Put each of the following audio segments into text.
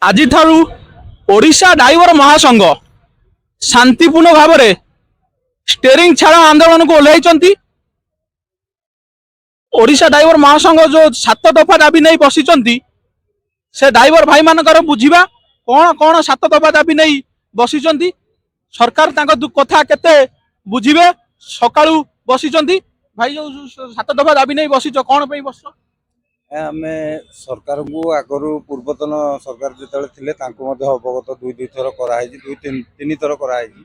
আজি ଠାରୁ ଓଡ଼ିଶା ଡ୍ରାଇଭର ମହାସଂଘ ଶାନ୍ତିପୂର୍ଣ୍ଣ ଭାବରେ ଷ୍ଟେରିଂ ଛାଡ଼ ଆନ୍ଦୋଳନକୁ ଓହ୍ଲାଇଛନ୍ତି। ଓଡ଼ିଶା ଡ୍ରାଇଭର ମହାସଂଘ ଯୋଉ 7 ଦଫା ଦାବି ନେଇ ବସିଛନ୍ତି, ସେ ଡ୍ରାଇଭର ଭାଇମାନଙ୍କର ବୁଝିବା କଣ କଣ 7 ଦଫା ଦାବି ନେଇ ବସିଛନ୍ତି। ସରକାର ତାଙ୍କ କଥା କେତେ ବୁଝିବେ। ସକାଳୁ ବସିଛନ୍ତି ଭାଇ, ଯୋଉ 7 ଦଫା ଦାବି ନେଇ ବସିଛ, କଣ ପାଇଁ ବସିଛ? ଆମେ ସରକାରଙ୍କୁ ଆଗରୁ ପୂର୍ବତନ ସରକାର ଯେତେବେଳେ ଥିଲେ ତାଙ୍କୁ ମଧ୍ୟ ଅବଗତ ଦୁଇ ଥର କରାହେଇଛି, ତିନି ଥର କରାହେଇଛି।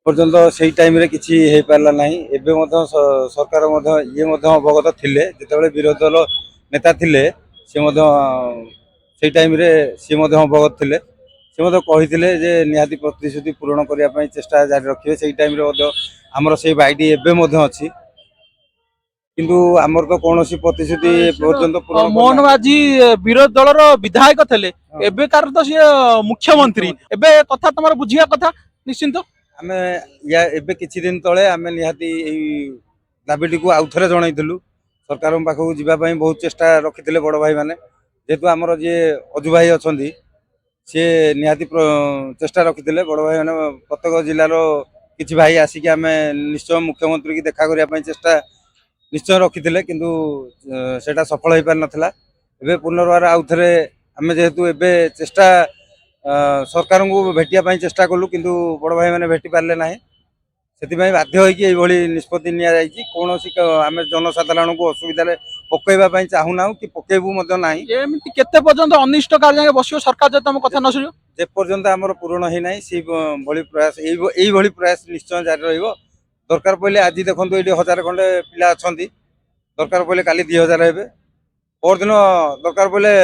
ପର୍ଯ୍ୟନ୍ତ ସେଇ ଟାଇମରେ କିଛି ହେଇପାରିଲା ନାହିଁ। ଏବେ ମଧ୍ୟ ସରକାର ମଧ୍ୟ ଇଏ ମଧ୍ୟ ଅବଗତ ଥିଲେ, ଯେତେବେଳେ ବିରୋଧୀ ଦଳ ନେତା ଥିଲେ ସେ ମଧ୍ୟ ସେଇ ଟାଇମରେ ସିଏ ମଧ୍ୟ ଅବଗତ ଥିଲେ। ସେ ମଧ୍ୟ କହିଥିଲେ ଯେ ନିହାତି ପ୍ରତିଶ୍ରୁତି ପୂରଣ କରିବା ପାଇଁ ଚେଷ୍ଟା ଜାରି ରଖିବେ। ସେଇ ଟାଇମରେ ମଧ୍ୟ ଆମର ସେଇ ବାଇଟି ଏବେ ମଧ୍ୟ ଅଛି, କିନ୍ତୁ ଆମର ତ କୌଣସି ପ୍ରତିଶ୍ରୁତି ପର୍ଯ୍ୟନ୍ତ ପୂରଣ ମୋହନ ମାଝୀ ବିରୋଧୀ ଦଳର ବିଧାୟକ ଥିଲେ, ଏବେକାର ତ ସିଏ ମୁଖ୍ୟମନ୍ତ୍ରୀ। ଏବେ କଥା ତମର ବୁଝିବା କଥା ନିଶ୍ଚିନ୍ତ। ଆମେ ଏବେ କିଛି ଦିନ ତଳେ ଆମେ ନିହାତି ଏଇ ଦାବିଟିକୁ ଆଉଥରେ ଜଣାଇଥିଲୁ। ସରକାରଙ୍କ ପାଖକୁ ଯିବା ପାଇଁ ବହୁତ ଚେଷ୍ଟା ରଖିଥିଲେ ବଡ଼ ଭାଇମାନେ। ଯେହେତୁ ଆମର ଯିଏ ଅଜୁ ଭାଇ ଅଛନ୍ତି ସିଏ ନିହାତି ଚେଷ୍ଟା ରଖିଥିଲେ। ବଡ଼ ଭାଇମାନେ ପ୍ରତ୍ୟେକ ଜିଲ୍ଲାର କିଛି ଭାଇ ଆସିକି ଆମେ ନିଶ୍ଚୟ ମୁଖ୍ୟମନ୍ତ୍ରୀ କି ଦେଖା କରିବା ପାଇଁ ଚେଷ୍ଟା ନିଶ୍ଚୟ ରଖିଥିଲେ, କିନ୍ତୁ ସେଇଟା ସଫଳ ହେଇପାରିନଥିଲା। ଏବେ ପୁନର୍ବାର ଆଉଥରେ ଆମେ ଯେହେତୁ ଏବେ ଚେଷ୍ଟା ସରକାରଙ୍କୁ ଭେଟିବା ପାଇଁ ଚେଷ୍ଟା କଲୁ, କିନ୍ତୁ ବଡ଼ ଭାଇମାନେ ଭେଟି ପାରିଲେ ନାହିଁ। ସେଥିପାଇଁ ବାଧ୍ୟ ହୋଇକି ଏଇଭଳି ନିଷ୍ପତ୍ତି ନିଆଯାଇଛି। କୌଣସି ଆମେ ଜନସାଧାରଣଙ୍କୁ ଅସୁବିଧାରେ ପକାଇବା ପାଇଁ ଚାହୁଁନାହୁଁ କି ପକେଇବୁ ମଧ୍ୟ ନାହିଁ। ଏମିତି କେତେ ପର୍ଯ୍ୟନ୍ତ ଅନିଷ୍ଟ କାର୍ଯ୍ୟ ବସିବ ସରକାର ଯଦି ତମ କଥା ନ ଶୁଣିବ? ଯେପର୍ଯ୍ୟନ୍ତ ଆମର ପୂରଣ ହେଇନାହିଁ ସେଇଭଳି ପ୍ରୟାସ ଏଇଭଳି ପ୍ରୟାସ ନିଶ୍ଚୟ ଜାରି ରହିବ। ଦରକାର ପଡ଼ିଲେ ଆଜି ଦେଖନ୍ତୁ ଏଇଠି 1000 ଖଣ୍ଡେ ପିଲା ଅଛନ୍ତି, ଦରକାର ପଡ଼ିଲେ କାଲି 2000 ହେବେ, ପରଦିନ ଦରକାର ପଡ଼ିଲେ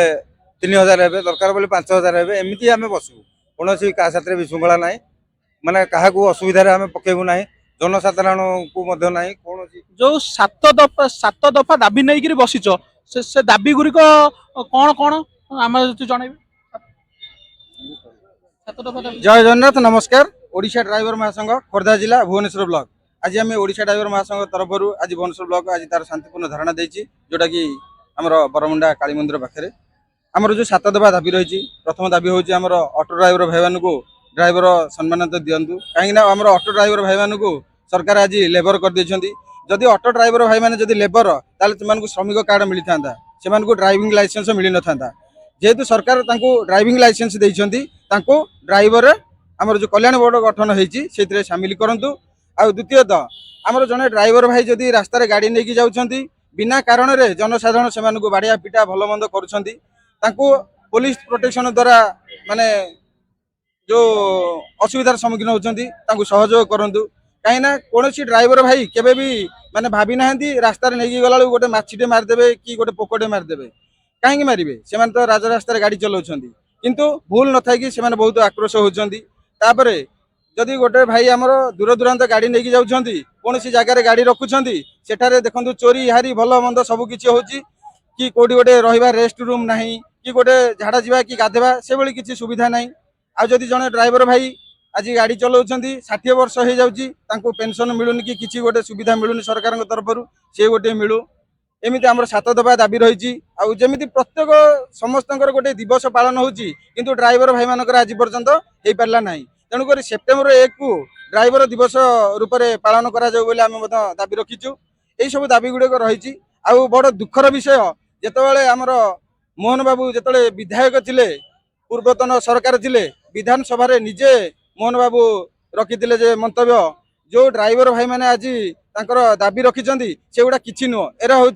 3000 ହେବେ, ଦରକାର ପଡ଼ିଲେ 5000 ହେବେ। ଏମିତି ଆମେ ବସିବୁ, କୌଣସି କାହା ସାଥିରେ ବିଶୃଙ୍ଖଳା ନାହିଁ। ମାନେ କାହାକୁ ଅସୁବିଧାରେ ଆମେ ପକେଇବୁ ନାହିଁ, ଜନସାଧାରଣଙ୍କୁ ମଧ୍ୟ ନାହିଁ। କୌଣସି ଯୋଉ 7 ଦଫା ଦାବି ନେଇକିରି ବସିଛ, ସେ ଦାବି ଗୁଡ଼ିକ କଣ କଣ ଆମେ ଜଣେଇବେ? जय जगन्नाथ, नमस्कार। ओडिशा ड्राइवर महासंघ खोर्धा जिला भुवनेश्वर ब्लॉक। आज आम ओडिशा ड्राइवर महासंघ तरफ आज भुवनेश्वर ब्लॉक आज तार शांतिपूर्ण धारणा देती, जोटा कि आमर बरमुंडा काली मंदिर पाखे आमर जो 7 दफा दाबी रही। प्रथम दाबी हूँ आमर ऑटो ड्राइवर भाई मान ड्राइवर सम्मान दिंतु, कहीं आमर ऑटो ड्राइवर भाई मान सरकार आज लेबर कर देछंती। जदि ऑटो ड्राइवर भाई मान जदि लेबर ताले से श्रमिक कार्ड मिली था, से ड्राइविंग लाइसेंस मिली न था। जेहेतु सरकार ड्राइविंग लाइसेंस देइछंती, तांको ड्राइवर आमर जो कल्याण बोर्ड गठन होती सामिल करंतु। आ द्वितीयतः आमर जने ड्राइवर भाई जदि रास्ता गाड़ी नहीं जाउछंती, बिना कारण रे जनसाधारण से बाड़िया पिटा भल मंद करुछंती, तांको पुलिस प्रोटेक्शन द्वारा माने जो असुविधार सम्मुखीन होती सहयोग करंतु। कहीं कौन ड्राइवर भाई केबे भी माने भाभी नाहंती रास्ता नहीं गला गोटे माछीटे मारिदेवे कि गोटे पोकटे मारिदेवे। कहीं मारे से तो राजरास्त गाड़ी चलाउछंती, किंतु भूल न था कि बहुत आक्रोश होती। जदि गोटे भाई आमर दूर दूरांत गाड़ी नहीं जाउछंती, कौन जगार गाड़ी रखुछंती, सेठारे देखंतु चोरी हारी भल मंद सबकिछि होची, कि कोठी गोटे रहिबा रेस्ट रूम नाही, कि गोटे झाड़ा जीवा कि गाधेबा से भली किछि सुविधा नाही। आ जदि जने ड्राइवर भाई आज गाड़ी चलाउछंती 60 वर्ष हो जाउची, तांको पेंशन मिलुनी कि किछि गोटे सुविधा मिलुनी सरकार तरफ से गोटे मिलू। एमती आम 7 दफा दाबी रही। आमती प्रत्येक समस्त गोटे दिवस पालन होची, किंतु ड्राइवर भाई मानकर आज पर्यंत हो पारा ना। तेणुक सेप्टेम्बर 1 को ड्राइवर दिवस रूप में पालन करा आम दाबी रखीचु। यही सब दाबी गुड़िक रही। बड़ दुखर विषय, जितेबाला आमर मोहन बाबू जिते विधायक थिले, पूर्वतन सरकार थिले, विधानसभा निजे मोहन बाबू रखी जे मंतव्य जो ड्राइवर भाई मैंने आज तांकर दाबी रखिंट से गुड़ा कि नुह, एरा हूँ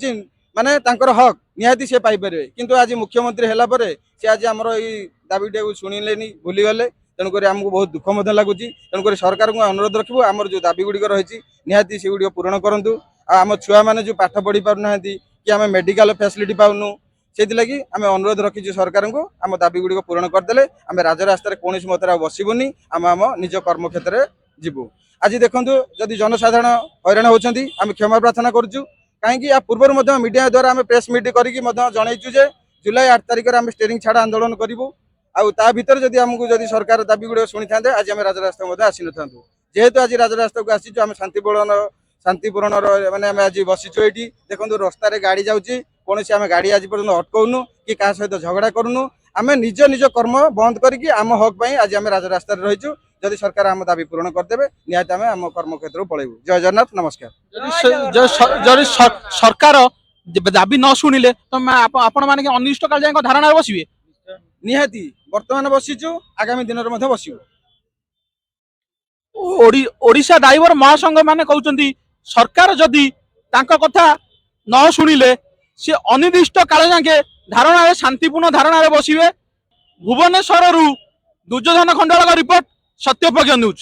माने तांकर हक निहाती से पाइपर। किंतु आज मुख्यमंत्री है से आज आमर ये दाबीटा को शुणिले भूलीगले। तेणुक आमको बहुत दुख लगुच। तेणुक सरकार को अनुरोध रखू, आमर जो दाबी गुड़िक रही निहाती से गुड़ पूरण करूँ। आम छुआ मैंने जो पाठ पढ़ी पारना कि आम मेडिकल फैसिलिटी पाऊनु, से लगी आम अनुरोध रखीचु सरकार को आम दाबी गुड़िक पूरण करदे आम राजरास्त कौन मतरे बसबूनी, आम आम निज कर्मक्षेत्र में जीवु। आज देखूँ जदि जनसाधारण हैरान होती आम क्षमा प्रार्थना करुँ। कहीं पूर्व मीडिया द्वारा आम प्रेस मीट करके जनईचु जे जुलाई 8 तारिख में स्टेरिंग छाड़ आंदोलन करूँ। आ भितर जदि आमको जदि सरकार दाबी गुड़ शुणी था आज आम राजरास्त आसी न था। जेहेतु आज राजरास्त को आसीचु आम शांतिपूर्ण मैंने आज बसीचु ये देखो रास्तार गाड़ी जाऊँगी, कौन आम गाड़ी आज पर्यटन अटकाउनु कि क्या सहित झगड़ा करूनु। आम निज निज कर्म बंद करके आम हक पाई आज आम राजरास्त रहीचु जदि सरकार आम दाबी पूरण करदेवे निहाती आम आम कर्म क्षेत्र को पलैबू जय जगन्नाथ नमस्कार ଯଦି ସରକାର ଦାବି ନ ଶୁଣିଲେ ତ ଆପଣ ମାନେ ଅନିଷ୍ଟ କାଳ ଯାଏଁ ଧାରଣାରେ ବସିବେ? निहाती वर्तमान बसीचु आगामी दिन में बसू ओडिशा ड्राइवर महासंघ माने कहउचंदी सरकार जदि तांका कथा न शुणिले से अनिर्दिष्ट काल जाके धारणा शांतिपूर्ण धारणा बसिवे। Bhubaneswar Duryodhan Khandal report Satyapragya news.